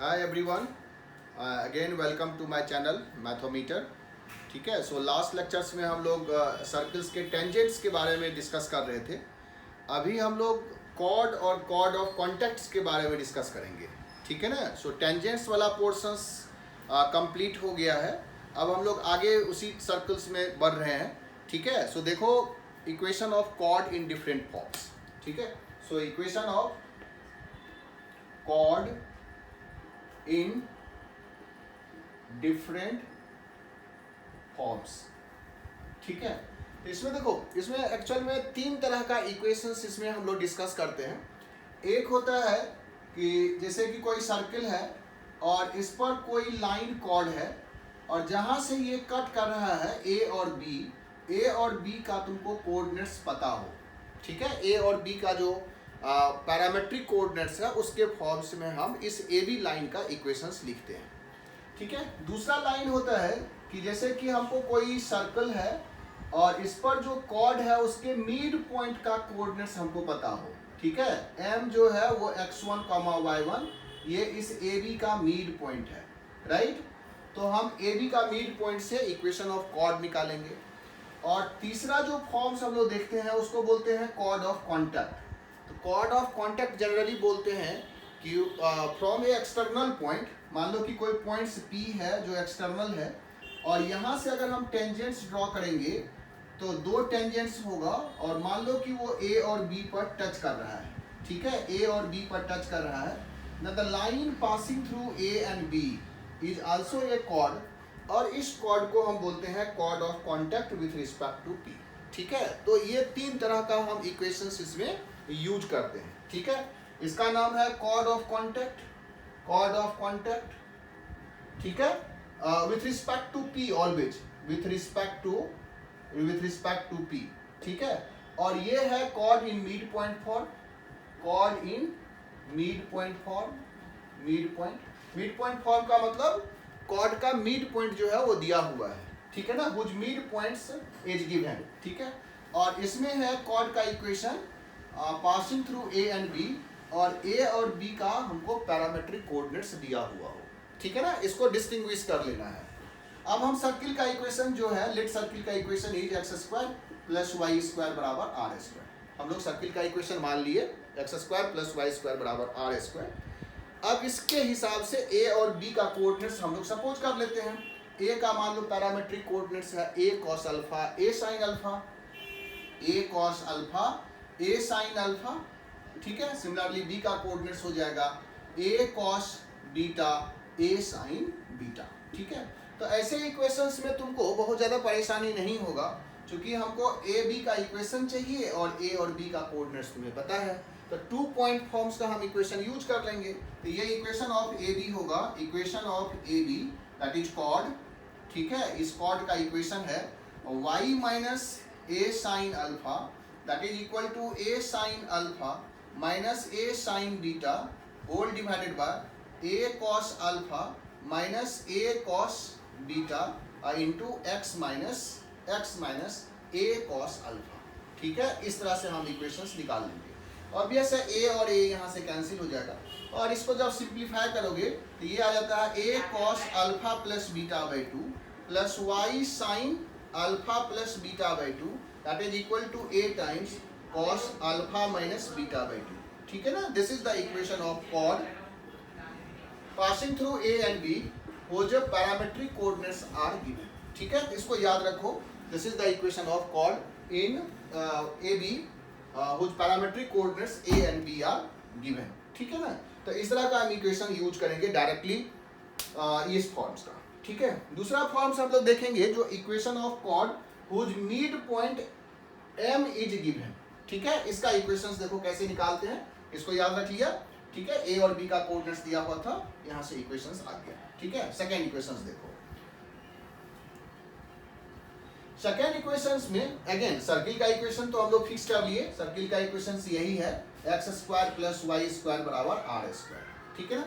Hi everyone, again welcome to my channel Mathometer. ठीक है, so last lectures में हम लोग सर्कल्स के टेंजेंट्स के बारे में डिस्कस कर रहे थे। अभी हम लोग कॉर्ड और कॉर्ड ऑफ कॉन्टैक्ट्स के बारे में डिस्कस करेंगे। ठीक है ना। सो टेंजेंट्स वाला पोर्शंस कंप्लीट हो गया है। अब हम लोग आगे उसी सर्कल्स में बढ़ रहे हैं। ठीक है, सो देखो equation of chord in different forms. ठीक है, so equation of chord in different forms. ठीक है, तो इसमें देखो, इसमें एक्चुअल में तीन तरह का इक्वेशंस इसमें हम लोग डिस्कस करते हैं। एक होता है कि जैसे कि कोई सर्कल है और इस पर कोई लाइन कॉर्ड है और जहां से ये कट कर रहा है ए और बी का तुमको कोऑर्डिनेट्स पता हो। ठीक है, ए और बी का जो पैरामेट्रिक कोऑर्डिनेट्स है उसके फॉर्म्स में हम इस ए बी लाइन का इक्वेशंस लिखते हैं। ठीक है, दूसरा लाइन होता है कि जैसे कि हमको कोई सर्कल है और इस पर जो कॉर्ड है उसके मिड पॉइंट का कोऑर्डिनेट्स हमको पता हो। ठीक है, एम जो है वो x1, y1, ये इस ए बी का मिड पॉइंट है, राइट। तो हम ए बी का मिड पॉइंट से इक्वेशन ऑफ कॉर्ड निकालेंगे। और तीसरा जो फॉर्म्स हम लोग देखते हैं उसको बोलते हैं कॉर्ड ऑफ कॉन्टैक्ट। तो कॉर्ड ऑफ कॉन्टैक्ट जनरली बोलते हैं कि फ्रॉम ए एक्सटर्नल पॉइंट, मान लो कि कोई पॉइंट्स P है जो एक्सटर्नल है और यहाँ से अगर हम टेंजेंट्स ड्रॉ करेंगे तो दो टेंजेंट्स होगा और मान लो कि वो A और B पर टच कर रहा है। ठीक है, A और B पर टच कर रहा है। Now the line passing through A and B is also a chord और इस कॉर्ड को हम बोलते हैं chord of contact with respect to P। ठीक है, तो ये तीन तरह का हम इक्वेशंस इसमें यूज करते हैं। ठीक है, इसका नाम है कॉर्ड ऑफ कॉन्टैक्ट। ठीक है, with respect to P, always with respect to P। ठीक है, और ये है chord in mid point form, mid point form का मतलब कॉर्ड का मिड पॉइंट जो है वो दिया हुआ है। ठीक है ना, which mid points is given. ठीक है, और इसमें है कॉर्ड का equation passing through A and B और ए और बी का हमको पैरामेट्रिक कोऑर्डिनेट्स दिया हुआ हो। ठीक है ना, इसको डिस्टिंग्विश कर लेना है। अब हम सर्किल का इक्वेशन जो है, लेट सर्किल का इक्वेशन इज x² + y² बराबर r²। हम लोग सर्किल का इक्वेशन मान लिए x² + y² बराबर r²। अब इसके हिसाब से ए और बी का कोऑर्डिनेट्स हम लोग सपोज कर लेते हैं। ए का मान लो पैरामेट्रिक कोऑर्डिनेट्स है a cos alpha, a sin alpha, a cos alpha, a sin alpha. ठीक है, सिमिलरली बी का कोऑर्डिनेट्स हो जाएगा a cos beta, a sin beta. ठीक है, तो ऐसे इक्वेशंस में तुमको बहुत ज़्यादा परेशानी नहीं होगा क्योंकि हमको ए बी का इक्वेशन चाहिए और ए और बी का कोऑर्डिनेट्स तुम्हें पता है। तो 2 पॉइंट फॉर्म्स का हम इक्वेशन यूज कर लेंगे। तो ये इक्वेशन ऑफ ए बी होगा, equation of A B that is chord. ठीक है, इस कॉर्ड का इक्वेशन है y minus a sin alpha that is equal to a sin alpha minus a sin beta whole divided by a cos alpha minus a cos beta into x minus a cos alpha. ठीक है, इस तरह से हम equations निकाल लेंगे। Obvious है a और a यहाँ से कैंसिल हो जाएगा और इसको जब सिंप्लीफाई करोगे तो ये आ जाता है a cos alpha plus beta by 2 plus y sin alpha plus beta by 2 that is equal to a times cos alpha minus beta by 2। ठीक है ना, this is the equation of chord passing through a and b वो जो parametric coordinates are given. ठीक है, इसको याद रखो, this is the equation of chord in A B whose parametric coordinates a and b are given। ठीक है ना, तो इस तरह का हम इक्वेशन यूज करेंगे डायरेक्टली इस फॉर्म्स का। ठीक है, दूसरा फॉर्म्स हम लोग देखेंगे जो equation of chord whose mid point m is given। ठीक है, इसका इक्वेशंस देखो कैसे निकालते हैं, इसको याद रख लिया। ठीक है, a और b का कोऑर्डिनेट्स दिया हुआ था, यहाँ से इक्वेशंस आ गया। ठीक है, सेकेंड इक्वेशंस देखो। सेकेंड इक्वेशंस में अगेन सर्किल का इक्वेशन तो हम लोग फिक्स कर लिए। सर्किल का इक्वेशन यही है x² + y² बराबर r²। ठीक है ना,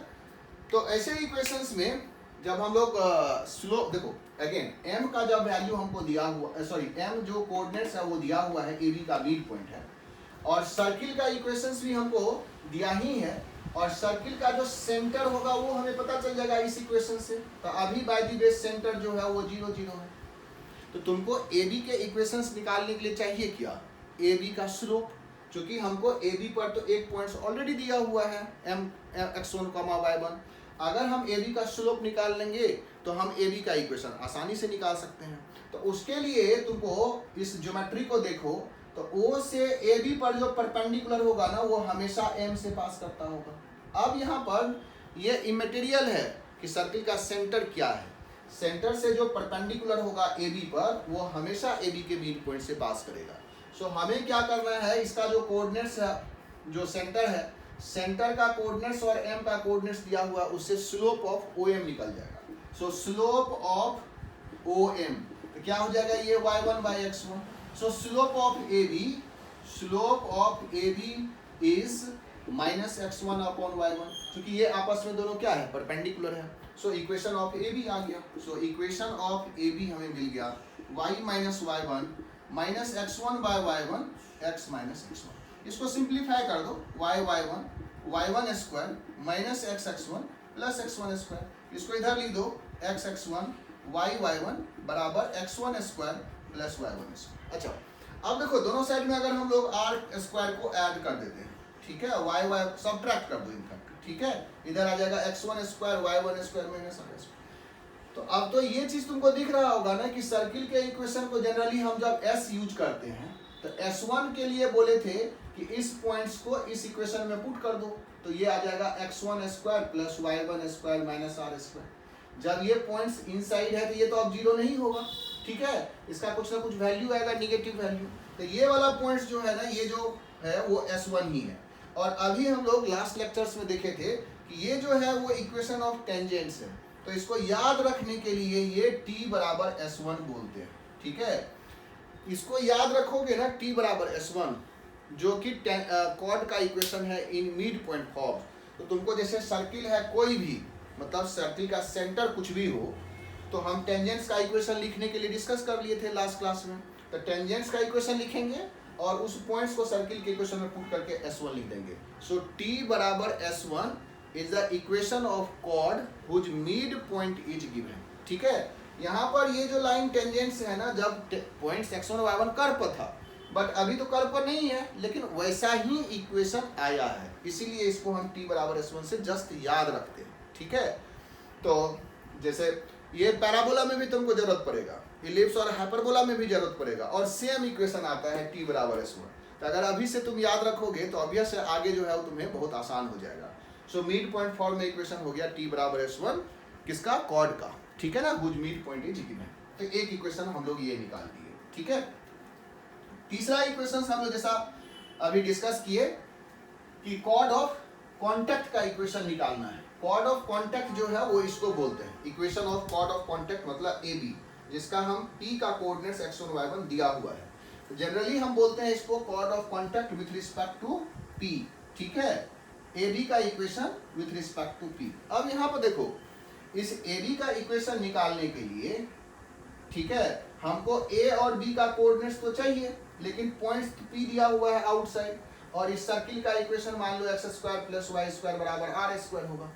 तो ऐसे इक्वेशंस में जब हम लोग स्लोप देखो, अगेन m का जब वैल्यू हमको दिया हुआ, सॉरी m जो कोऑर्डिनेट्स है वो दिया हुआ है, ए बी का मिड पॉइंट है और सर्किल का इक्वेशंस भी हमको दिया ही है। और सर्किल का जो सेंटर होगा वो हमें पता चल जाएगा इस इक्वेशन से। तो अभी बाय द वे सेंटर जो है वो 0 0 है। तो तुमको ए बी के इक्वेशंस निकालने के लिए चाहिए क्या, ए बी का स्लोप, क्योंकि हमको ए बी पर तो एक पॉइंट्स ऑलरेडी दिया हुआ है एम x1, y1। अगर हम ए बी का स्लोप निकाल लेंगे तो हम ए बी का इक्वेशन आसानी से निकाल सकते हैं। तो उसके लिए तुमको इस ज्योमेट्री को देखो, तो ओ से ए बी पर जो परपेंडिकुलर होगा ना वो हमेशा एम से पास करता होगा। अब यहाँ पर ये इमेटेरियल है कि सर्किल का सेंटर क्या है, सेंटर से जो परपेंडिकुलर होगा ए बी पर वो हमेशा ए बी के मिड पॉइंट से पास करेगा। सो हमें क्या करना है, इसका जो कोऑर्डिनेट्स है, जो सेंटर है, सेंटर का कोऑर्डिनेट्स और एम का कोऑर्डिनेट्स दिया हुआ उससे स्लोप ऑफ ओ एम निकल जाएगा। So slope of O M तो क्या हो जाएगा, ये y1 by x1। So slope of A B is minus x1 upon y1, क्योंकि ये आपस में दोनों क्या है, परपेंडिकुलर है। So equation of A B आ गया। So equation of A B हमें मिल गया y minus y1 minus x1 by y1 x minus x1। इसको सिंप्लीफाई कर दो, y1 square minus x1 plus x1 square. इसको इधर लिख दो, x1 y1 बराबर x1 square plus y1 square. अच्छा, अब देखो दोनों साइड में अगर हम लोग r स्क्वायर को ऐड कर देते हैं, ठीक है, y सब्ट्रैक्ट कर दो इनफैक्ट, ठीक है, इधर आ जाएगा x1 square y1 square minus r square. तो अब तो ये चीज तुमको दिख रहा होगा ना कि सर्किल के इक्वेशन को जनरली हम जब s यूज करते हैं तो s1 के लिए बोले थे कि इस पॉइंट्स को इस इक्वेशन में पुट कर दो, तो ये आ जाएगा x1 square plus y1 square minus r square. जब ये पॉइंट्स इनसाइड है तो ये तो अब जीरो नहीं होगा, ठीक है, इसका कुछ ना कुछ वैल्यू आएगा, निगेटिव वैल्यू। तो ये वाला पॉइंट्स जो है ना, ये जो है वो s1 ही है। और अभी हम लोग लास्ट लेक्चर्स में देखे थे कि ये जो है वो इक्वेशन ऑफ टेंजेंट्स है। तो इसको याद रखने के लिए ये t बराबर s1 बोलते हैं, ठीक है। इसको याद रखोगे ना, t बराबर s1, जो कि कॉर्ड का इक्वेशन है इन मिड पॉइंट फॉर्म। तो तुमको जैसे सर्किल है कोई भी, मतलब सर्किल का सेंटर कुछ भी हो, तो हम टेंजेंट्स का इक्वेशन लिखने के लिए डिस्कस कर लिए थे लास्ट क्लास में। तो टेंजेंट्स का इक्वेशन लिखेंगे और उस पॉइंट्स को सर्किल के इक्वेशन में पुट करके s1 लिख देंगे। सो t बराबर s1 is the equation of chord whose midpoint is given, ठीक है। यहाँ पर ये जो लाइन टेंजेंट्स है ना, जब पॉइंट्स x1 y1 कर्व पर था, बट अभी तो कर्व पर नहीं है, लेकिन वैसा ही इक्वेशन आया है, इसीलिए इसको हम t बराबर s1 से जस्ट याद रखते हैं, ठीक है। तो जैसे ये पैराबोला में भी तुमको जरूरत पड़ेगा, इलिप्स और हाइपरबोला में भी जरूरत पड़ेगा, और सेम इक्वेशन आता है t बराबर s1। तो अगर अभी से तुम याद रखोगे तो ऑब्वियस है आगे जो है वो तुम्हें बहुत आसान हो जाएगा। सो मिड पॉइंट फॉर्म में इक्वेशन हो गया t बराबर s1, किसका, कॉर्ड का, ठीक है ना, whose mid point is given. तो एक इक्वेशन हम लोग ये निकाल दिए, ठीक है। तीसरा इक्वेशन हम लोग जैसा अभी डिस्कस किए कि कॉर्ड ऑफ कॉन्टैक्ट का इक्वेशन निकालना है। कॉर्ड ऑफ कॉन्टैक्ट जो है वो इसको बोलते हैं, equation of chord of contact मतलब ए बी, जिसका हम t का कोऑर्डिनेट्स x1 y1 दिया हुआ है। तो जनरली हम बोलते हैं इसको chord of contact with respect to p, ठीक है, ए बी का equation with respect to p। अब यहाँ पर देखो, इस ए बी का इक्वेशन निकालने के लिए, ठीक है, हमको a और b का कोऑर्डिनेट्स तो चाहिए, लेकिन पॉइंट्स p दिया हुआ है आउटसाइड, और इस सर्किल का इक्वेशन मान लो x square plus y square बराबर r स्क्वायर होगा।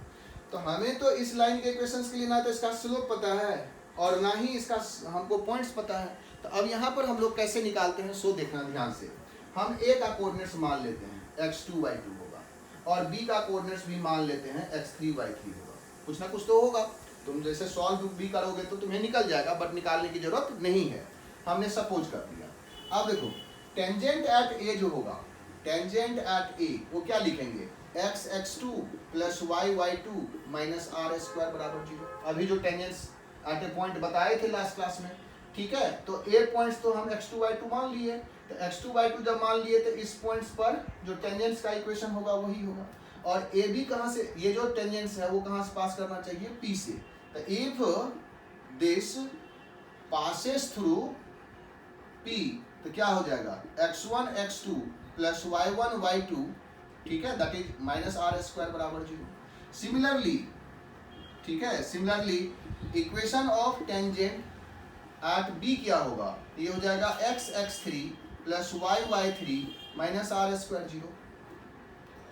तो हमें तो इस लाइन के इक्वेशंस के लिए ना तो इसका स्लोप पता है और ना ही इसका हमको पॉइंट्स पता है। तो अब यहाँ पर हम लोग कैसे निकालते हैं, सो देखना ध्यान से। हम a का कोऑर्डिनेट्स मान लेते हैं x2 y2 होगा, और b का कोऑर्डिनेट्स भी मान लेते हैं x3 y3 होगा। कुछ ना कुछ तो होगा, तुम जैसे सॉल्व भी करोगे तो तुम्हें निकल जाएगा, बट निकालने की जरूरत नहीं है, हमने सपोज कर दिया। अब देखो टेंजेंट एट ए जो होगा, टेंजेंट एट ए वो क्या लिखेंगे, x x2 plus y y2 minus r square बराबर 0। अभी जो टेंजेंट्स एट ए पॉइंट बताए थे लास्ट क्लास में, ठीक है। तो ए पॉइंट्स तो हम x2 y2 मान लिए, तो x2 y2 जब मान लिए तो इस पॉइंट्स पर जो टेंजेंट्स का इक्वेशन होगा वही होगा। और ए बी कहाँ से, ये जो टेंजेंट्स है वो कहाँ से पास करना चाहिए, p से। तो if this passes through p, तो क्या हो जाएगा, x1 x2 plus y1 y2, ठीक है, that is minus r square बराबर 0। सिमिलरली, ठीक है, similarly equation of tangent at b क्या होगा, ये हो जाएगा x x3 plus y y3 minus r square 0।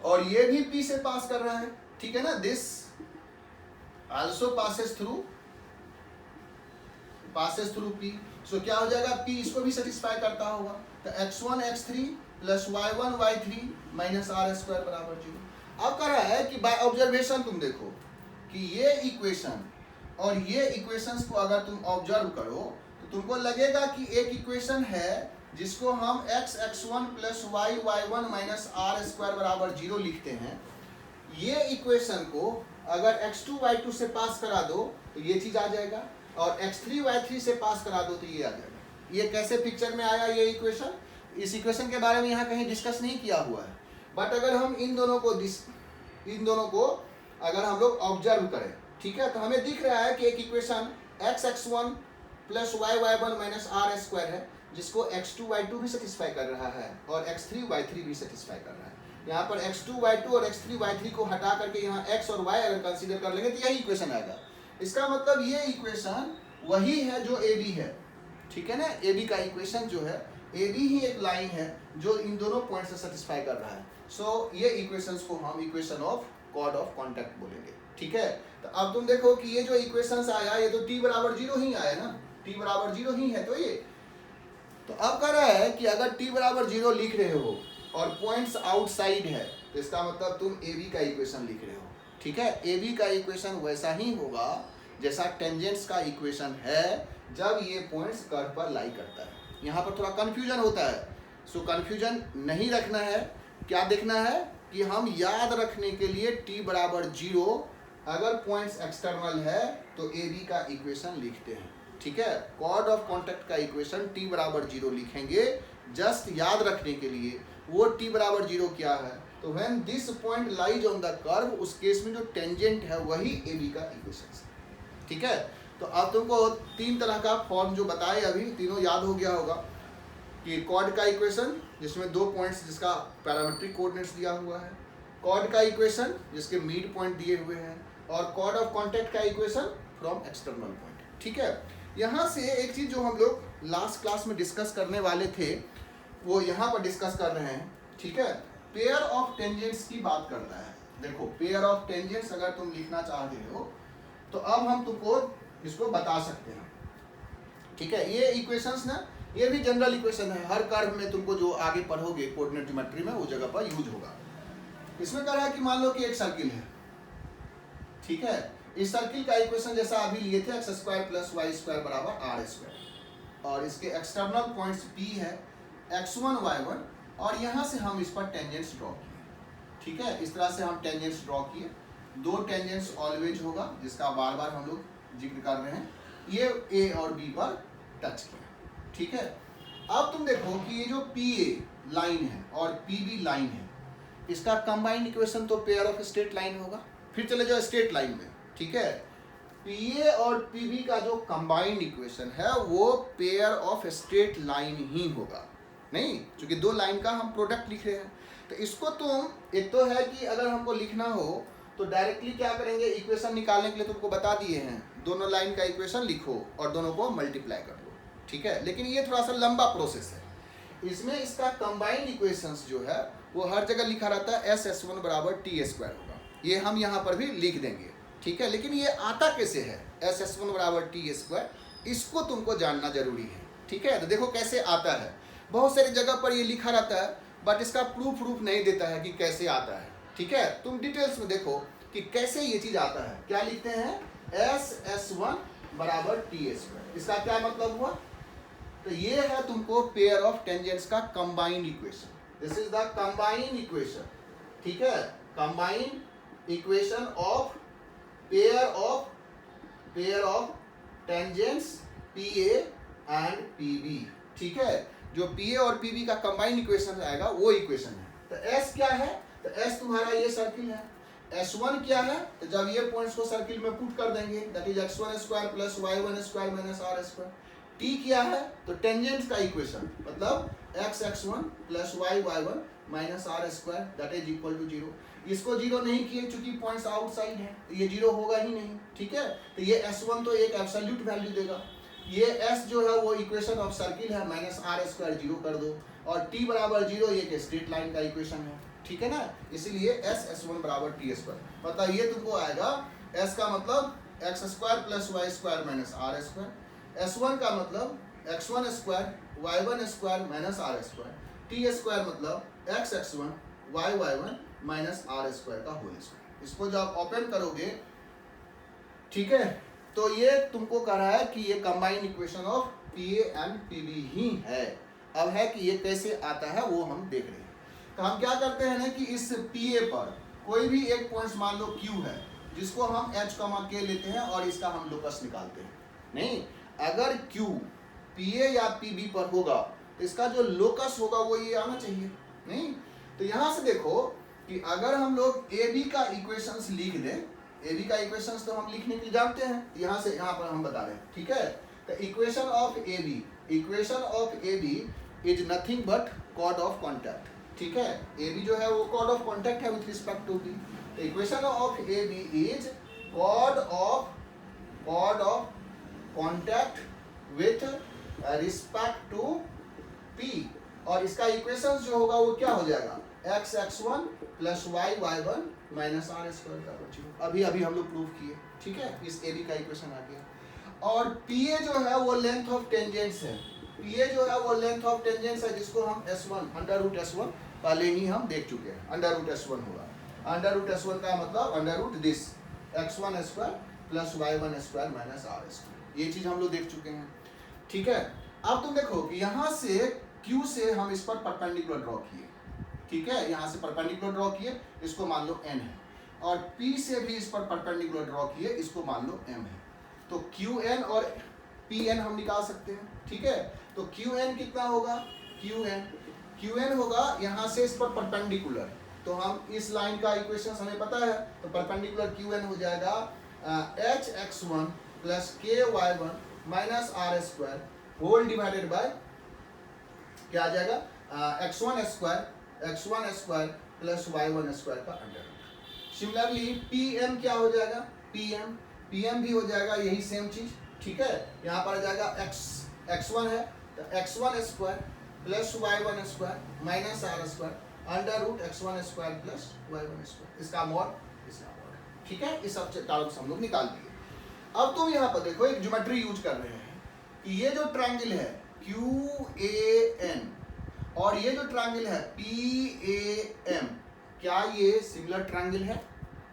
और ये भी P से पास कर रहा है, ठीक है ना, this also passes through P। सो क्या हो जाएगा, P इसको भी सेटिस्फाई करता होगा, तो x1 x3 plus y1 y3 minus R square बराबर 0। अब कह रहा है कि बाय ऑब्जर्वेशन तुम देखो कि ये इक्वेशन और ये इक्वेशंस को अगर तुम ऑब्जर्व करो तो तुमको लगेगा कि एक इक्वेशन है जिसको हम x1 plus y1 minus R square बराबर 0 लिखते हैं। ये इक्वेशन को अगर x2 y2 से पास करा दो तो ये चीज आ जाएगा, और x3 y3 से पास करा दो तो ये आ जाएगा। ये कैसे पिक्चर में आया ये इक्वेशन, इस इक्वेशन के बारे में यहाँ कहीं डिस्कस नहीं किया हुआ है, बट अगर हम इन दोनों को अगर हम लोग ऑब्जर्व करें, ठीक है, तो हमें दिख रहा है कि एक equation x1 plus y1 minus R square है जिसको x2 y2 भी सेटिस्फाई कर रहा है और x3 y3 भी सेटिस्फाई कर रहा है। यहाँ पर x2 y2 और x3 y3 को हटा करके यहाँ x और y अगर कंसीडर कर लेंगे तो यही इक्वेशन आएगा। इसका मतलब ये इक्वेशन वही है जो ए बी है, ठीक है ना, ए बी का इक्वेशन जो है, ए बी ही एक लाइन है जो इन दोनों पॉइंट से सेटिस्फाई कर रहा है। सो ये इक्वेशंस को हम equation of chord of contact बोलेंगे, ठीक है। तो अब तुम देखो कि ये जो इक्वेशंस आया ये तो t बराबर 0 ही आया ना, t बराबर 0 ही है, तो ये तो अब कह रहा है कि अगर t बराबर 0 लिख रहे हो और पॉइंट्स आउटसाइड है तो इसका मतलब तुम ए बी का इक्वेशन लिख रहे हो, ठीक है। ए बी का इक्वेशन वैसा ही होगा जैसा टेंजेंट्स का इक्वेशन है जब ये पॉइंट्स कर्व पर लाई करता है। यहाँ पर थोड़ा कंफ्यूजन होता है, सो कंफ्यूजन नहीं रखना है। क्या देखना है कि हम याद रखने के लिए t बराबर 0 अगर पॉइंट्स एक्सटर्नल है तो ए बी का इक्वेशन लिखते हैं, ठीक है। कॉर्ड ऑफ कॉन्टैक्ट का इक्वेशन t बराबर 0 लिखेंगे जस्ट याद रखने के लिए। वो t बराबर 0 क्या है, तो when this point lies on the curve, उस केस में जो टेंजेंट है वही ए बी का इक्वेशन, ठीक है। तो अब तुमको तीन तरह का फॉर्म जो बताए अभी तीनों याद हो गया होगा कि कॉर्ड का इक्वेशन जिसमें दो पॉइंट्स जिसका पैरामीट्रिक कोऑर्डिनेट्स दिया हुआ है, कॉर्ड का इक्वेशन जिसके मिड पॉइंट दिए हुए हैं, और कॉर्ड ऑफ कॉन्टैक्ट का इक्वेशन फ्रॉम एक्सटर्नल पॉइंट, ठीक है। यहाँ से एक चीज जो हम लोग लास्ट क्लास में डिस्कस करने वाले थे वो यहाँ पर डिस्कस कर रहे हैं, ठीक है। पेयर ऑफ टेंजेंट्स की बात करता है। देखो पेयर ऑफ टेंजेंट्स अगर तुम लिखना चाहते हो तो अब हम तुमको इसको बता सकते हैं, ठीक है। ये इक्वेशंस ना, ये भी जनरल इक्वेशन है, हर कर्व में तुमको जो आगे पढ़ोगे कोऑर्डिनेट ज्योमेट्री में वो जगह पर यूज होगा। इसमें कह रहा है कि मान लो कि एक सर्किल है, ठीक है। इस सर्किल का इक्वेशन जैसा अभी लिए थे x square plus Y square बराबर आर स्क्वायर, और इसके एक्सटर्नल पॉइंट्स P है x1 y1, और यहाँ से हम इस पर टेंजेंट्स ड्रॉ किए, ठीक है। इस तरह से हम टेंजेंट्स ड्रॉ किए। दो टेंजेंट्स ऑलवेज होगा जिसका बार बार हम लोग जिक्र कर रहे हैं, ये A और B पर टच किया, ठीक है। अब तुम देखो कि ये जो PA लाइन है और PB लाइन है, इसका कंबाइंड इक्वेशन तो पेयर ऑफ स्ट्रेट लाइन होगा। फिर चले जाओ स्ट्रेट लाइन में, ठीक है। PA और PB का जो कंबाइंड इक्वेशन है वो पेयर ऑफ स्ट्रेट लाइन ही होगा, नहीं, क्योंकि दो लाइन का हम प्रोडक्ट लिख रहे हैं। तो इसको तुम, एक तो है कि अगर हमको लिखना हो तो डायरेक्टली क्या करेंगे, इक्वेशन निकालने के लिए तुमको बता दिए हैं, दोनों लाइन का इक्वेशन लिखो और दोनों को मल्टीप्लाई कर दो, ठीक है। लेकिन ये थोड़ा सा लंबा प्रोसेस है। इसमें इसका कंबाइंड इक्वेशंस जो है वो हर जगह लिखा रहता है S1 बराबर t स्क्वायर होगा, ये हम यहाँ पर भी लिख देंगे, ठीक है। लेकिन ये आता कैसे है S1 बराबर t स्क्वायर, इसको तुमको जानना जरूरी है, ठीक है। तो देखो कैसे आता है, बहुत सारी जगह पर ये लिखा रहता है बट इसका प्रूफ नहीं देता है कि कैसे आता है, ठीक है। तुम डिटेल्स में देखो कि कैसे ये चीज आता है। क्या लिखते हैं S1 बराबर t स्क्वायर, इसका क्या मतलब हुआ, तो ये है तुमको पेयर ऑफ टेंजेंट्स का combined equation, this is the combined equation, ठीक है। Combined equation of pair of tangents PA and PB, ठीक है। जो PA और PB का कंबाइंड इक्वेशन आएगा वो इक्वेशन है। तो S क्या है, तो S तुम्हारा ये सर्किल है। S1 क्या है, तो जब ये पॉइंट्स को सर्किल में पुट कर देंगे that is x1 square plus y1 square minus r square. T क्या है, तो टेंजेंट का इक्वेशन मतलब x1 plus y1 minus r square that is equal to 0। इसको 0 नहीं किए क्योंकि पॉइंट्स आउटसाइड है, तो ये 0 होगा ही नहीं, ठीक है। तो ये S1 तो एक एब्सोल्यूट वैल्यू देगा, ये S जो है वो इक्वेशन ऑफ सर्किल है, माइनस r स्क्वायर 0 कर दो, और T बराबर 0 ये एक स्ट्रेट लाइन का इक्वेशन है, ठीक है ना, इसीलिए एस एस वन बराबर टी स्क्वायर, मतलब ये तुमको आएगा एस का मतलब X square plus Y square minus R square, S one का मतलब X one square Y one square minus R square, T square मतलब X X one Y Y one minus R square का whole square. इसको जब आप open करोगे, ठीक है, तो ये तुमको कह रहा है कि ये combined equation of P A and P B ही है। अब है कि ये कैसे आता है वो हम देख रहे हैं। तो हम क्या करते हैं ना कि इस पी ए पर कोई भी एक पॉइंट मान लो क्यू है, जिसको हम एच कमा के लेते हैं और इसका हम लोकस निकालते हैं। नहीं, अगर क्यू पी ए या पी बी पर होगा तो इसका जो लोकस होगा वो ये आना चाहिए। नहीं, तो यहाँ से देखो कि अगर हम लोग ए बी का इक्वेशंस लिख दें, ए बी का इक्वेशंस तो हम लिखने के लिए जानते हैं, यहाँ से यहाँ पर हम बता रहे हैं, ठीक है। तो equation of A B, equation of A B is nothing but chord of contact, ठीक है। ए बी जो है वो कॉर्ड ऑफ कॉन्टैक्ट है विथ रिस्पेक्ट टू बी। तो equation of A B is chord of contact with respect to P, और इसका equation जो होगा वो क्या हो जाएगा, X X one plus Y Y one minus R square का बच्चों, अभी अभी हम लोग प्रूव किए, ठीक है। इस ए बी का इक्वेशन आ गया। और पी ए जो है वो लेंथ ऑफ टेंजेंट्स है, पी ए जो है वो लेंथ ऑफ टेंजेंट्स है, जिसको हम S1 अंडर रूट S1 पहले ही हम देख चुके हैं, अंडर रूट S1 होगा। अंडर रूट S1 का मतलब under root this x1 square plus y1 square minus R square, ये चीज हम लोग देख चुके हैं, ठीक है। अब तुम देखो कि यहाँ से Q से हम इस पर परपेंडिकुलर ड्रॉ किए, ठीक है, यहाँ से परपेंडिकुलर ड्रॉ किए, इसको मान लो n है, और P से भी इस पर परपेंडिकुलर ड्रॉ किए, इसको मान लो m है। तो QN और PN हम निकाल सकते हैं, ठीक है। तो QN कितना होगा, QN होगा यहाँ से इस पर परपेंडिकुलर, तो हम इस लाइन का इक्वेशन हमें पता है, तो परपेंडिकुलर QN हो जाएगा H X one plus K Y one minus R square whole divided by क्या आ जाएगा, x1 square plus y1 square का अंडर रूट। सिमिलरली PM क्या हो जाएगा, PM भी हो जाएगा यही सेम चीज, ठीक है। यहाँ पर आ जाएगा x1 है तो x1 square plus y1 square minus R square under root x1 square plus y1 square, इसका मॉड, ठीक है। इस सब टर्म्स हम लोग निकाल दिए। अब तुम यहाँ पर देखो एक ज्योमेट्री यूज कर रहे हैं कि ये जो ट्रायंगल है QAN और ये जो ट्रायंगल है PAM, क्या ये सिमिलर ट्रायंगल है?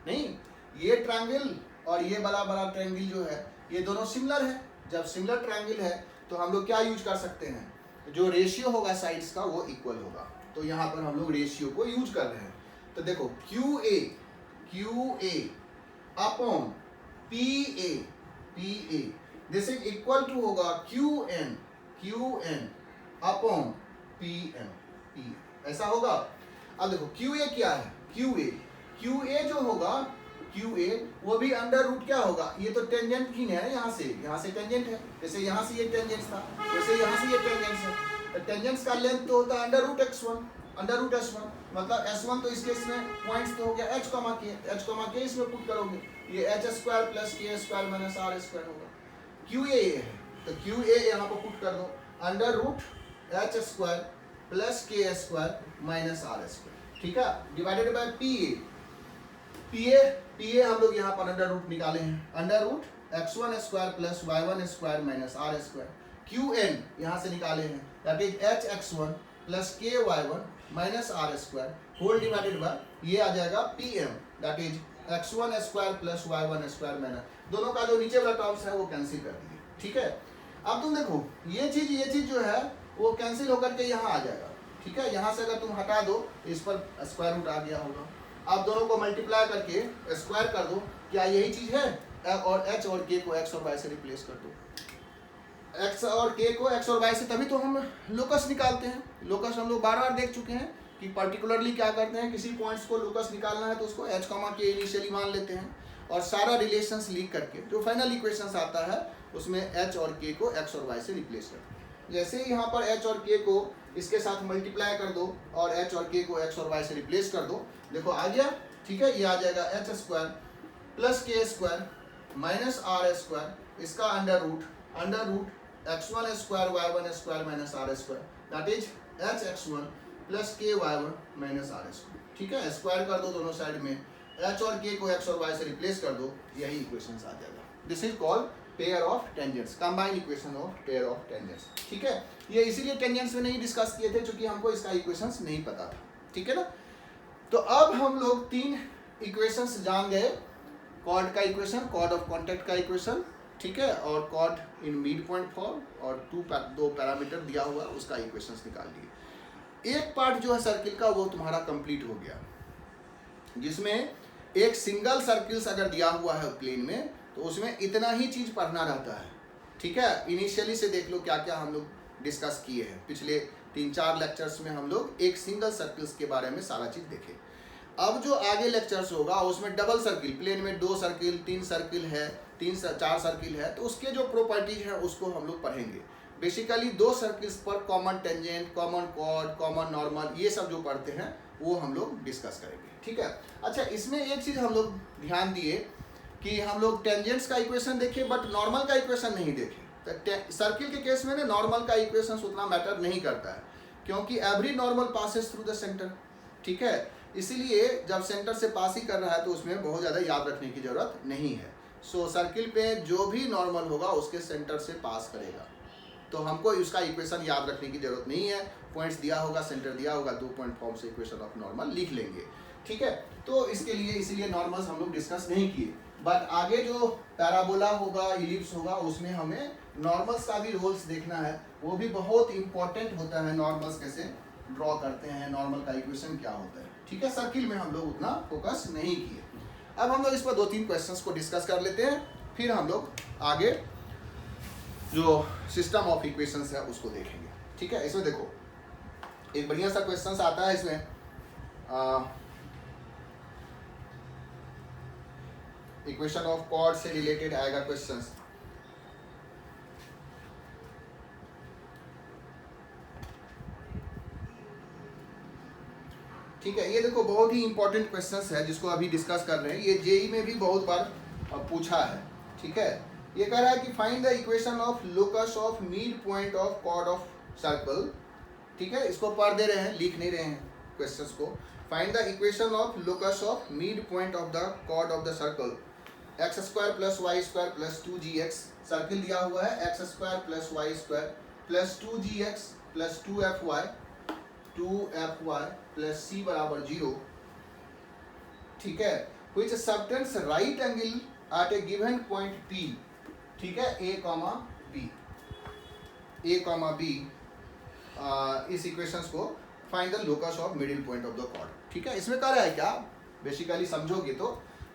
नहीं, ये ट्रायंगल और ये बड़ा बड़ा ट्रायंगल जो है ये दोनों सिमिलर है। जब सिमिलर ट्रायंगल है तो हम लोग क्या यूज कर सकते हैं, जो रेशियो होगा साइड्स का वो इक्वल होगा, तो यहाँ पर हम लोग रेशियो को यूज कर रहे हैं। तो देखो QA upon PA this is equal to होगा QN अपॉन PM, ऐसा होगा। अब देखो QA क्या है, QA जो होगा QA वो भी अंडर रूट क्या होगा, ये तो टेंजेंट ही है, यहाँ से टेंजेंट है, जैसे यहाँ से ये टेंजेंट था वैसे यहाँ से ये टेंजेंट है। टेंजेंट्स का लेंथ तो होता है अंडर रूट S1, मतलब S1 तो इस केस में पॉइंट्स तो हो गया h कमा के इसमें पुट करोगे, ये h square plus K square minus R square होगा। QA ये है तो QA यहाँ पर पुट कर दो under root h square plus K square minus R square, ठीक है, डिवाइडेड बाय PA हम लोग यहाँ पर अंडर रूट निकाले हैं, under root x1 square plus y1 square minus R square. QN यहाँ से निकाले हैं, that is h x1 plus K y1 minus R square whole divided by ये आ जाएगा PM, that is x1 square plus y1 square minus, दोनों का जो नीचे वाला टर्म्स है वो कैंसिल कर दिए, ठीक है। अब तुम देखो ये चीज जो है वो कैंसिल होकर के यहाँ आ जाएगा, ठीक है। यहाँ से अगर तुम हटा दो इस पर स्क्वायर रूट आ गया होगा। अब दोनों को मल्टीप्लाई करके स्क्वायर कर दो, क्या यही चीज है, और h और k को x और y से रिप्लेस कर दो। x और k को x और y से तभी तो हम लोकस निकालते हैं। लोकस हम लोग बार देख चुके हैं कि पर्टिकुलरली क्या करते हैं, किसी पॉइंट्स को लोकस निकालना है तो उसको h k इनिशियली मान लेते हैं और सारा रिलेशंस लिख करके जो फाइनल इक्वेशंस आता है उसमें h और k को x और y से रिप्लेस करते हैं। जैसे ही यहाँ पर h और k को इसके साथ मल्टीप्लाई कर दो और h और k को x और y से रिप्लेस कर दो, देखो आ गया, ठीक है। ये आ जाएगा h square plus K square minus R square, इसका under root x1 square y1 square minus R square, that is h x1 plus K y1 minus R square. ठीक है, स्क्वायर कर दो दोनों साइड में, एच और के को एक्स और वाई से रिप्लेस कर दो, यही इक्वेशन आ जाएगा। This is called pair of tangents, combined equation of pair of tangents. ठीक है, ये इसीलिए टेंजेंट्स में नहीं डिस्कस किए थे क्योंकि हमको इसका इक्वेशंस नहीं पता था। ठीक है ना, तो अब हम लोग 3 इक्वेशंस जान गए, कॉर्ड का इक्वेशन, कॉर्ड ऑफ कॉन्टैक्ट का इक्वेशन, ठीक है, और chord in mid point form, और 2 पैरामीटर दिया हुआ उसका इक्वेशंस निकाल लिए। एक पार्ट जो है सर्किल का वो तुम्हारा कंप्लीट हो गया, जिसमें एक सिंगल सर्किल्स अगर दिया हुआ है प्लेन में तो उसमें इतना ही चीज पढ़ना रहता है। ठीक है, इनिशियली से देख लो क्या क्या हम लोग डिस्कस किए हैं, पिछले 3-4 लेक्चर्स में हम लोग एक सिंगल सर्किल्स के बारे में सारा चीज देखे। अब जो आगे लेक्चर्स होगा उसमें डबल सर्किल, प्लेन में 2 सर्किल 3 सर्किल है, 4 सर्किल है, तो उसके जो प्रॉपर्टीज है उसको हम लोग पढ़ेंगे। बेसिकली 2 सर्किल्स पर common tangent, common chord, common normal, ये सब जो पढ़ते हैं वो हम लोग डिस्कस करेंगे। ठीक है, अच्छा इसमें एक चीज हम लोग ध्यान दिए कि हम लोग टेंजेंट्स का इक्वेशन देखे बट नॉर्मल का इक्वेशन नहीं देखे। तो सर्किल के केस में ना नॉर्मल का इक्वेशन उतना मैटर नहीं करता है क्योंकि every normal passes through the centre. ठीक है, इसीलिए जब सेंटर से पास ही कर रहा है तो उसमें बहुत ज़्यादा याद रखने की जरूरत नहीं है। सो सर्किल पे जो भी नॉर्मल होगा उसके सेंटर से पास करेगा, तो हमको उसका इक्वेशन याद रखने की जरूरत नहीं है। पॉइंट्स दिया होगा, सेंटर दिया होगा, 2 पॉइंट फॉर्म से इक्वेशन ऑफ नॉर्मल लिख लेंगे। ठीक है, तो इसके लिए इसीलिए नॉर्मल्स हम लोग डिस्कस नहीं किए, बट आगे जो पैराबोला होगा, इलिप्स होगा, उसमें हमें नॉर्मल्स का भी रोल्स देखना है। वो भी बहुत इंपॉर्टेंट होता है, नॉर्मल्स कैसे ड्रॉ करते हैं, नॉर्मल का इक्वेशन क्या होता है। ठीक है, सर्किल में हम लोग उतना फोकस नहीं किए। अब हम लोग इस पर 2-3 क्वेश्चंस को डिस्कस कर लेते हैं, फिर हम लोग आगे जो सिस्टम ऑफ इक्वेशंस है उसको देखेंगे। ठीक है, इसमें देखो एक बढ़िया सा क्वेश्चंस आता है, इसमें इक्वेशन ऑफ कॉर्ड से रिलेटेड आएगा क्वेश्चंस। ठीक है, ये देखो बहुत ही इंपॉर्टेंट क्वेश्चंस है जिसको अभी डिस्कस कर रहे हैं। ये जेई में भी बहुत बार पूछा है। ठीक है, ये कह रहा है कि find the equation of locus of mid point of chord of circle. ठीक है, इसको पढ़ दे रहे हैं, लिख नहीं रहे हैं क्वेश्चंस को। Find the equation of locus of mid point of the chord of the circle, x² + y² + 2gx। Circle दिया हुआ है x² + y² + 2gx + 2fy + c = 0। ठीक है, which subtends right angle at a given point P। ठीक है, a, b इस equations को find the locus of middle point of the chord. ठीक है, इसमें कह रहा है क्या, बेसिकली समझोगे तो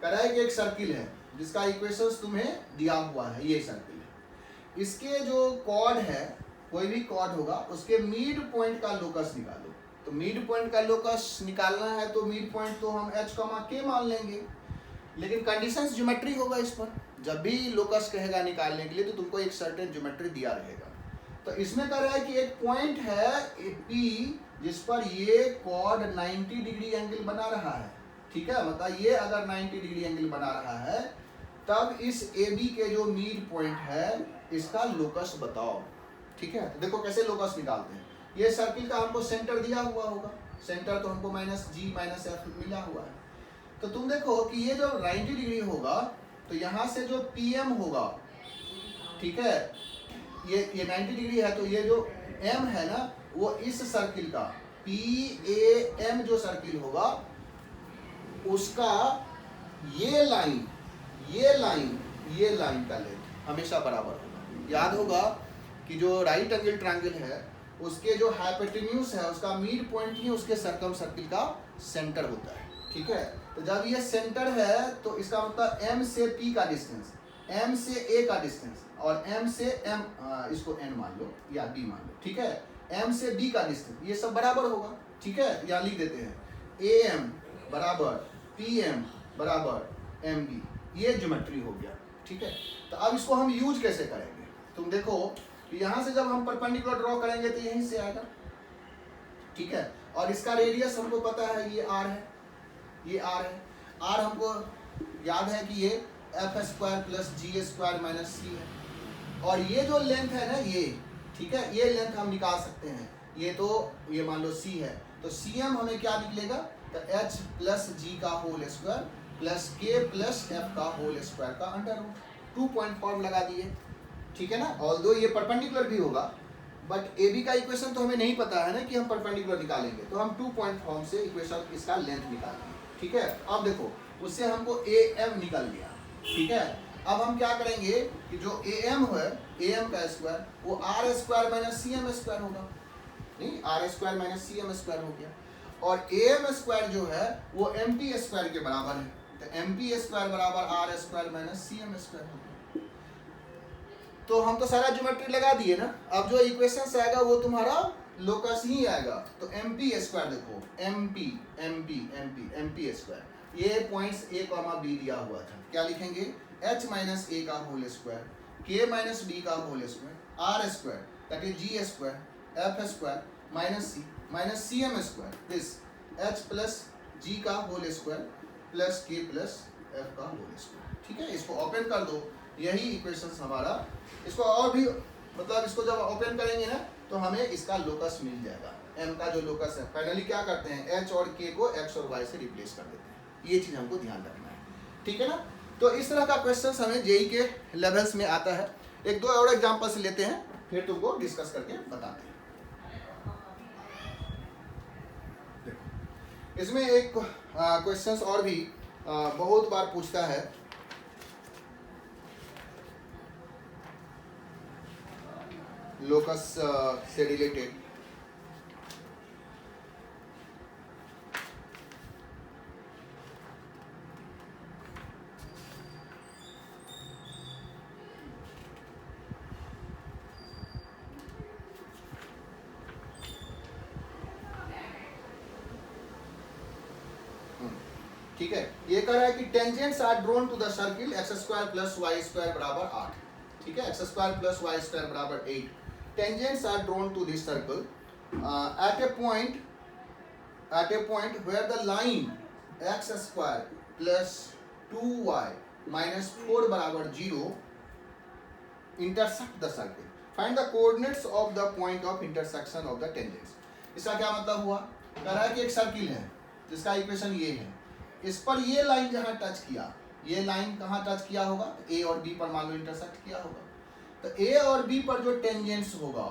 कह रहा है कि एक सर्किल है जिसका इक्वेशंस तुम्हें दिया हुआ है, ये सर्किल है, इसके जो कॉर्ड है, कोई भी कॉर्ड होगा, उसके मिड पॉइंट का लोकस निकालो। तो मिड पॉइंट का लोकस निकालना है तो मिड पॉइंट तो हम h, k मान लेंगे, लेकिन कंडीशंस ज्योमेट्री होगा इस पर। जब भी लोकस कहेगा निकालने के लिए तो तुमको एक सर्टेन ज्योमेट्री दिया रहेगा। तो इसमें कह रहा है कि एक पॉइंट है P जिस पर ये कॉर्ड 90 डिग्री एंगल बना रहा है। ठीक है, मतलब ये अगर 90 डिग्री एंगल बना रहा है तब इस AB के जो मिड पॉइंट है इसका लोकस बताओ। ठीक है, तो देखो कैसे लोकस निकालते हैं। ये सर्किल का हमको सेंटर दिया हुआ होगा, सेंटर तो हमको -g - f मिला हुआ है। तो तुम देखो कि ये जो 90 डिग्री होगा तो यहाँ से जो PM होगा, ठीक है, ये 90 डिग्री है, तो ये जो M है ना वो इस सर्किल का PAM जो सर्किल होगा उसका ये लाइन का लेंथ हमेशा बराबर होगा। याद होगा कि जो राइट एंगल ट्रायंगल है उसके जो हाइपोटेन्यूज है उसका मिड पॉइंट ही उसके सर्कम सर्किल का सेंटर होता है। ठीक है, तो जब ये सेंटर है तो इसका मतलब M से P का डिस्टेंस, M से A का डिस्टेंस और M से M, इसको N मान लो या B मान लो। ठीक है, M से B का डिस्टेंस ये सब बराबर होगा। ठीक है, यहाँ लिख देते हैं AM = PM = MB, ये ज्योमेट्री हो गया। ठीक है, तो अब इसको हम यूज कैसे करेंगे। तुम देखो कि यहाँ से जब हम परपेंडिकुलर ड्रॉ करेंगे तो यहीं से आएगा। ठीक है, और इसका रेडियस हमको पता है, ये R है, ये R है। R हमको याद है कि ये f² + g² - c है, और ये जो लेंथ है ना ये, ठीक है, ये लेंथ हम निकाल सकते हैं। ये तो ये मान लो c है, तो cm हमें क्या निकलेगा, तो h प्लस जी का whole square plus k plus f का होल स्क्वायर का अंडर रूट 2 पॉइंट फॉर्म लगा दिए, ठीक है ना। ऑल्दो ये परपेंडिकुलर भी होगा, बट ए बी का इक्वेशन तो हमें नहीं पता है ना कि हम परपेंडिकुलर निकालेंगे, तो हम 2 पॉइंट फॉर्म से इक्वेशन इसका लेंथ निकालेंगे, ठीक है। अब देखो उससे हमको ए एम निकल गया, ठीक है। अब हम क्या करेंगे कि जो ए एम है, ए एम का स्क्वायर वो R square minus C M square होगा, नहीं R square minus C M square हो गया, और ए एम स्क्वायर जो है वो एम पी स्क्वायर के बराबर है, तो एम पी स्क्वायर बराबर R square minus C M square हो गया। तो हम तो सारा ज्योमेट्री लगा दिए ना, अब जो इक्वेशन आएगा वो तुम्हारा लोकस ही आएगा, तो एम पी स्क्वायर देखो M P M P M P M P square, ये पॉइंट्स ए कॉमा बी दिया हुआ था, क्या लिखेंगे h माइनस ए का whole square k minus B का whole square R square that is G square F square minus C M square this h plus G का whole square plus k plus f का whole square, ठीक है। इसको open कर दो, यही equations हमारा, इसको और भी मतलब इसको जब ओपन करेंगे ना तो हमें इसका लोकस मिल जाएगा, m का जो लोकस है। फाइनली क्या करते हैं h और k को x और y से रिप्लेस कर देते हैं, ये चीज़ हमको ध्यान रखना है, ठीक है ना। तो इस तरह का क्वेश्चन हमें जेई के लेवल्स में आता है। एक दो और एग्जांपल्स लेते हैं, फिर तुमको डिस्कस करके बताते हैं। देखो इसमें एक क्वेश्चंस और भी बहुत बार पूछता है, लोकस से रिलेटेड। ठीक है, ये कह रहा है कि tangents are drawn to the circle X square plus Y square बराबर 8, ठीक है, X square plus Y square बराबर 8, tangents are drawn to this circle at a point where the line X square plus 2y minus 4 बराबर 0 intersect the circle, find the coordinates of the point of intersection of the tangents. इसका क्या मतलब हुआ, कह रहा है कि एक सर्किल है जिसका इक्वेशन ये है, इस पर ये लाइन जहां टच किया, ये लाइन कहां टच किया होगा, ए और बी पर मान लो इंटरसेक्ट किया होगा, तो ए और बी पर जो टेंजेंट्स होगा,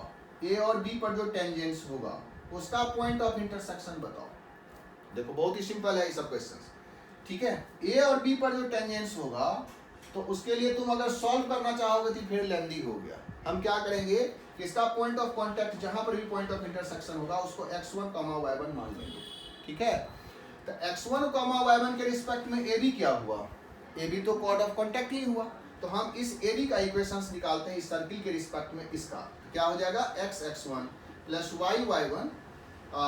ए और बी पर जो टेंजेंट्स होगा उसका पॉइंट ऑफ इंटरसेक्शन बताओ। देखो बहुत ही सिंपल है ये सब क्वेश्चंस, ठीक है। ए और बी पर जो टेंजेंट्स होगा तो उसके लिए तुम अगर सॉल्व करना चाहोगे तो फिर लेंदी हो गया। हम क्या करेंगे कि इसका पॉइंट ऑफ कॉन्टैक्ट जहां पर भी पॉइंट ऑफ इंटरसेक्शन होगा उसको x1, y1 मान लेंगे, ठीक है। तो x1, y1 के रिस्पेक्ट में ए बी क्या हुआ, ए बी तो कॉर्ड ऑफ कॉन्टैक्ट ही हुआ, तो हम इस ए बी का इक्वेशंस निकालते हैं इस सर्किल के रिस्पेक्ट में, इसका क्या हो जाएगा x1 प्लस y1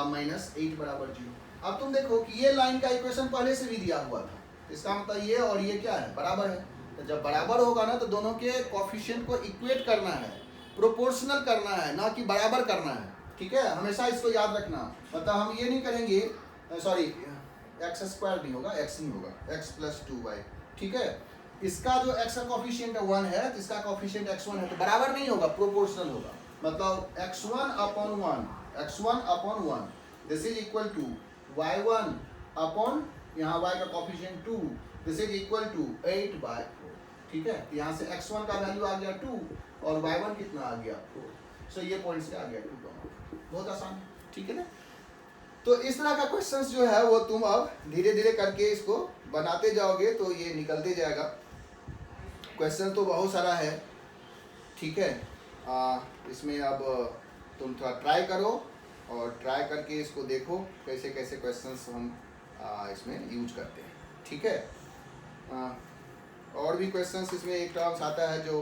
माइनस 8 बराबर 0। अब तुम देखो कि ये लाइन का इक्वेशन पहले से भी दिया हुआ था, इसका मतलब ये और ये क्या है, बराबर है। तो जब बराबर होगा ना तो दोनों के कोफिशिएंट को इक्वेट करना है, प्रोपोर्शनल करना है, ना कि बराबर करना है, ठीक है। हमेशा इसको याद रखना, मतलब हम ये नहीं करेंगे, सॉरी एक्स स्क्वायर नहीं होगा, एक्स ही होगा, एक्स प्लस 2y, ठीक है। इसका जो x का कोफिशिएंट 1 है तो इसका कोफिशिएंट x1 है, तो बराबर नहीं होगा, प्रोपोर्शनल होगा, मतलब x1 upon 1 this is equal to y1 upon यहाँ y का coefficient 2 this is equal to 8/4, ठीक है। यहाँ से x1 का वैल्यू आ गया 2 और y1 कितना आ गया 4, सो ये पॉइंट से आ गया 2, बहुत आसान है, ठीक है ना। तो इस तरह का क्वेश्चंस जो है वो तुम अब धीरे धीरे करके इसको बनाते जाओगे तो ये निकलते जाएगा। क्वेश्चन तो बहुत सारा है, ठीक है। इसमें अब तुम थोड़ा ट्राई करो और ट्राई करके इसको देखो कैसे कैसे क्वेश्चंस हम इसमें यूज करते हैं, ठीक है। और भी क्वेश्चंस इसमें एक टर्म्स आता है जो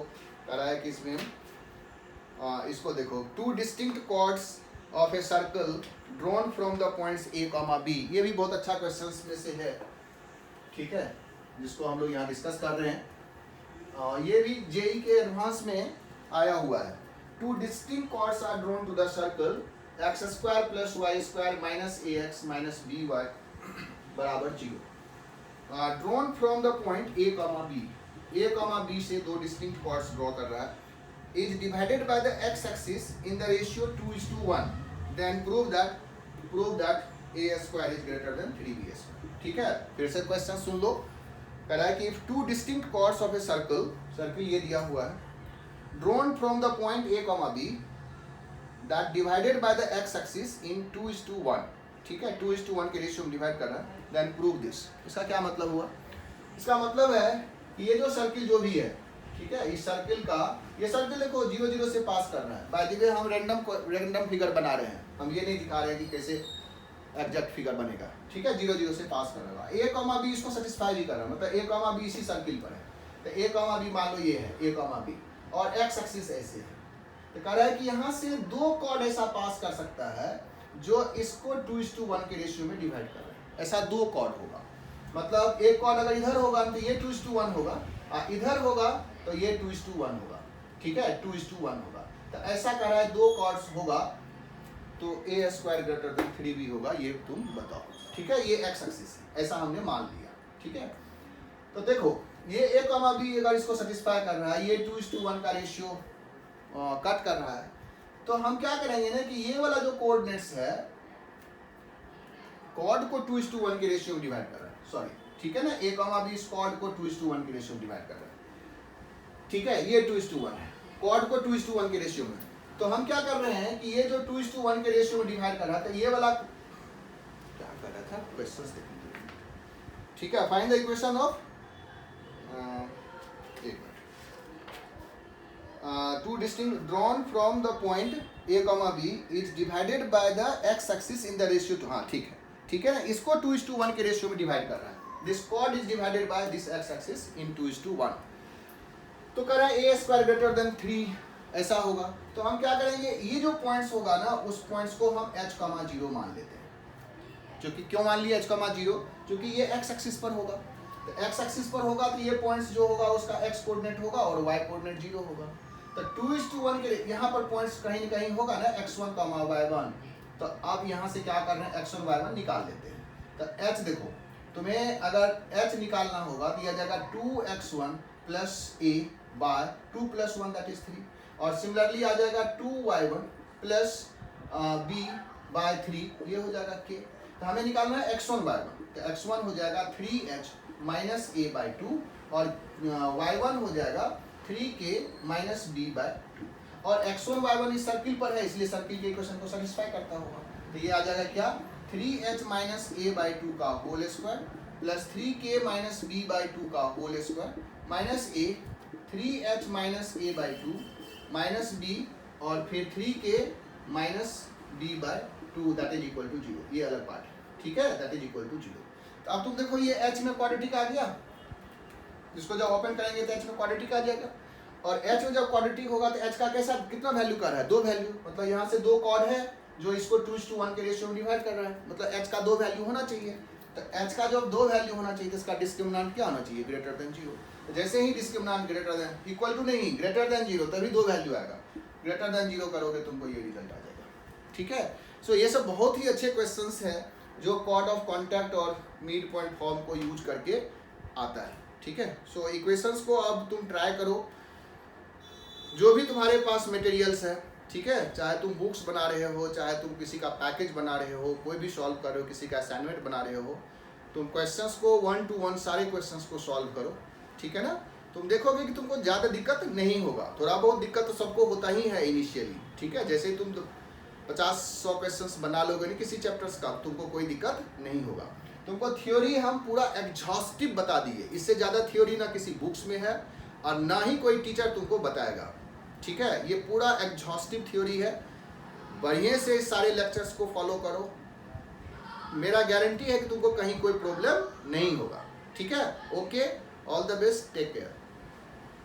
कह रहा है कि इसमें इसको देखो, 2 distinct chords of a circle drawn from the points A comma B, ये भी बहुत अच्छा क्वेश्चंस में से है, ठीक है, जिसको हम लोग यहाँ डिस्कस कर रहे हैं। ये भी जेई के एडवांस में आया हुआ है। 2 distinct chords are drawn to the circle x square plus Y square minus a x minus b y बराबर 0, drawn from the point a comma b से 2 डिस्टिंक्ट कॉर्ड्स ड्रॉ कर रहा है, is divided by the x axis in the ratio 2:1, then prove that A square is greater than 3b square. ठीक है, फिर से question सुन लो। कह रहा है कि if two distinct chords of a circle, circle ये दिया हुआ है, drawn from the point a comma b that divided by the x axis in 2:1, ठीक है, 2:1 के रेशियो में डिवाइड कर रहा है, देन प्रूव दिस। इसका क्या मतलब हुआ? इसका मतलब है कि ये जो सर्किल जो भी है, ठीक है, इस सर्किल का, ये सर्किल देखो 0 से पास कर रहा है। बाय द वे हम रैंडम फिगर बना रहे हैं, हम ये नहीं दिखा रहे हैं कि कैसे एग्जैक्ट फिगर बनेगा। ठीक है, 0 से पास कर रहा है। ए कॉमा बी इसको सेटिस्फाई भी कर रहा है, मतलब ए कॉमा बी इसी सर्किल पर है, तो ए कॉमा बी मान लो ये है ए कॉमा बी, और एक्स एक्सिस ऐसे है। तो कह रहा है कि यहाँ से दो कॉर्ड ऐसा पास कर सकता है जो इसको 2:1 के रेशियो में डिवाइड कर रहा है। ऐसा दो कॉर्ड होगा, मतलब एक कॉर्ड अगर इधर होगा तो ये 2:1 होगा, और इधर होगा तो ये 2:1 होगा। ठीक है, 2:1 होगा। तो ऐसा कह रहा है दो कॉर्ड्स होगा तो ए स्क्वायर ग्रेटर देन 3b होगा, ये तुम बताओ। ठीक है, ये एक्स एक्सिस है, ऐसा हमने मान लिया। ठीक है, तो देखो ये ए कॉमा बी अगर इसको सेटिस्फाई कर रहा है, ये 2:1 का रेशियो कट कर रहा है, तो हम क्या करेंगे ना कि ये वाला जो कोऑर्डिनेट्स है, कॉर्ड को 2:1 के रेशियो में डिवाइड कर रहा है, सॉरी, ठीक है ना, ए कॉमा बी इस कॉर्ड को 2:1 के रेशियो में डिवाइड कर रहा है। ठीक है, ये 2:1 है, कॉर्ड को 2:1 के रेशियो में। तो हम क्या कर रहे हैं कि ये जो 2:1 के रेशियो में डिवाइड कर रहा था, ये वाला क्या कर रहा था, क्वेश्चंस देखिए। ठीक है, find the equation of two distinct drawn from the point a comma b is divided by the x axis in the ratio two, हाँ ठीक है, ठीक है ना, इसको 2:1 के रेशियो में डिवाइड कर रहा है। This cord is divided by this x axis in 2:1। तो कह रहा है ए स्क्वायर ग्रेटर देन 3, ऐसा होगा। तो हम क्या करेंगे, ये जो पॉइंट्स होगा ना, उस पॉइंट्स को हम h,0 मान लेते हैं। क्योंकि क्यों मान लिया h,0? क्योंकि ये x एक्सिस पर होगा, तो x एक्सिस पर होगा तो ये पॉइंट्स जो होगा उसका x कोऑर्डिनेट होगा और y कोऑर्डिनेट 0 होगा। तो 2:1 के यहाँ पर पॉइंट्स कहीं न कहीं होगा ना, x1, y1। तो अब यहाँ से क्या कर रहे हैं, x1, y1 निकाल लेते हैं। तो h देखो, तुम्हें अगर h निकालना होगा तो यह जाएगा 2x1 plus a by 2 + 1 that is 3, और सिमिलरली आ जाएगा 2y1 प्लस b बाय 3, ये हो जाएगा k। तो हमें निकालना है x1 y1, तो x1 हो जाएगा 3h माइनस a बाय 2, और y1 हो जाएगा 3k माइनस b बाय 2, और x1 y1 इस सर्किल पर है, इसलिए सर्किल के इक्वेशन को सेटिस्फाई करता होगा। तो ये आ जाएगा क्या, 3h माइनस a बाय 2 का whole square plus 3k minus b by 2 का whole square minus a 3h minus a by 2 minus b और फिर 3k minus b by 2 that is equal to 0। ये अलग पार्ट है, ठीक है, दैट इज इक्वल टू 0। तो अब तुम देखो ये h में क्वाड्रेटिक आ गया, जिसको जब ओपन करेंगे तो h में क्वाड्रेटिक आ जाएगा, और h में जब क्वाड्रेटिक होगा तो h का कैसा, कितना वैल्यू कर रहा है, 2 वैल्यू, मतलब यहाँ से 2 कॉर्ड है जो इसको 2:1 के रेशियो में डिवाइड कर रहा है, मतलब h का 2 वैल्यू होना चाहिए। तो h का जब 2 वैल्यू होना चाहिए तो इसका डिस्क्रिमिनेंट क्या होना चाहिए, ग्रेटर देन 0। तो जैसे ही discriminant greater than, equal to नहीं, ग्रेटर देन 0, तभी 2 वैल्यू आएगा। ग्रेटर देन 0 करोगे तुमको ये रिजल्ट आ जाएगा। ठीक है, सो ये सब बहुत ही अच्छे क्वेश्चंस हैं जो कॉर्ड ऑफ कॉन्टैक्ट और मिड पॉइंट फॉर्म को यूज करके आता है। ठीक है, सो इक्वेशंस को अब तुम ट्राई करो, जो भी तुम्हारे पास मटेरियल्स है, ठीक है, चाहे तुम बुक्स बना रहे हो, चाहे तुम किसी का पैकेज बना रहे हो, कोई भी सॉल्व कर रहे हो, किसी का असाइनमेंट बना रहे हो, तुम क्वेश्चंस को 1 to 1 सारे क्वेश्चंस को सॉल्व करो। ठीक है ना, तुम देखोगे कि तुमको ज़्यादा दिक्कत नहीं होगा। थोड़ा बहुत दिक्कत तो सबको होता ही है इनिशियली, ठीक है, जैसे ही तुम 50-100 क्वेश्चंस बना लोगे नहीं किसी चैप्टर्स का, तुमको कोई दिक्कत नहीं होगा। तुमको थ्योरी हम पूरा एग्जॉस्टिव बता दिए, इससे ज़्यादा थ्योरी ना किसी बुक्स में है और ना ही कोई टीचर तुमको बताएगा। ठीक है, ये पूरा एग्जॉस्टिव थ्योरी है, बढ़िया से सारे लेक्चर्स को फॉलो करो, मेरा गारंटी है कि तुमको कहीं कोई प्रॉब्लम नहीं होगा। ठीक है, okay, all the best, take care.